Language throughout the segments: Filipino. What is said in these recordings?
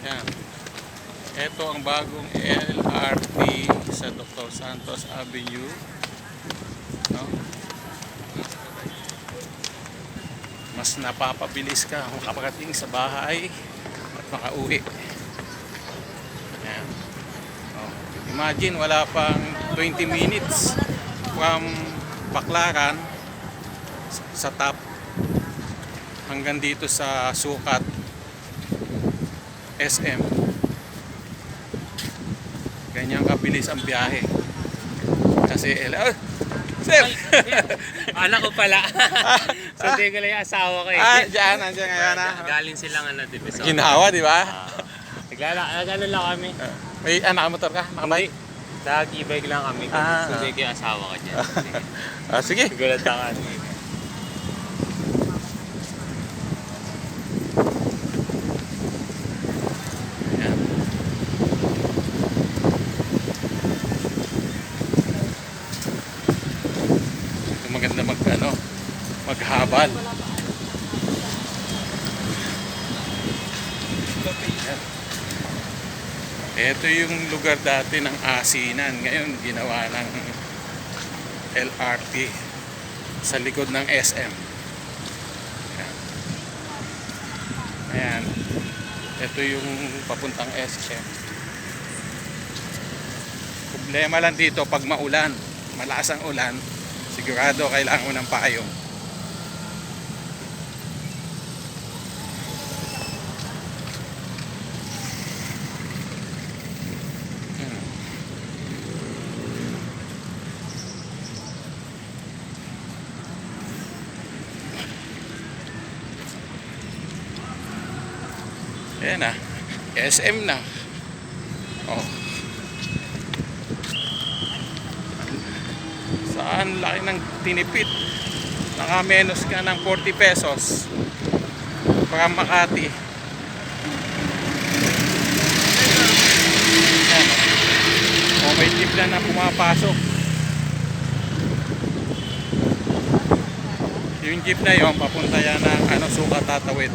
Yan. Ito ang bagong LRT sa Dr. Santos Avenue. No? Mas napapabilis ka kung kapagating sa bahay at makauwi. Yan. Oh. Imagine wala pang 20 minutes from Baclaran sa top hanggang dito sa Sukat SM. Ganyan kabilis ang biyahe. Kasi sir! Anak ko pala. So, di ko lang yung asawa ko eh. Diyan, nandiyan ngayon na. Galing silang Divisoria. Ginawa, di ba? Naglalakad lang kami. May nakamotor ka? Nakabike? Nag-e-bike lang kami. Sundi ko yung asawa ko dyan. Sige. Gulat ako. Ayan. Ito maganda maghabal. Ayan. Ito yung lugar dati ng asinan. Ngayon ginawa ng LRT sa likod ng SM. Ayan. Ayan. Ito yung papuntang SM. Problema lang dito pag maulan, malakas ang ulan, sigurado kailangan mo ng payong. Ayan na, SM na. Oh. Saan laki ng tinipid? Nakamenos ka ng 40 pesos para Makati. Ayan. Oh, may jeep na pumapasok. Yung jeep na yon papunta yan ng Sukat tatawid.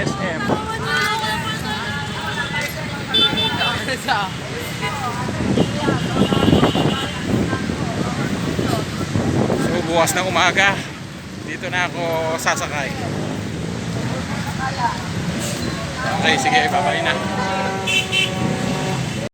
SM. So bukas na umaga dito na ako sasakay. Okay, sige, bye-bye na.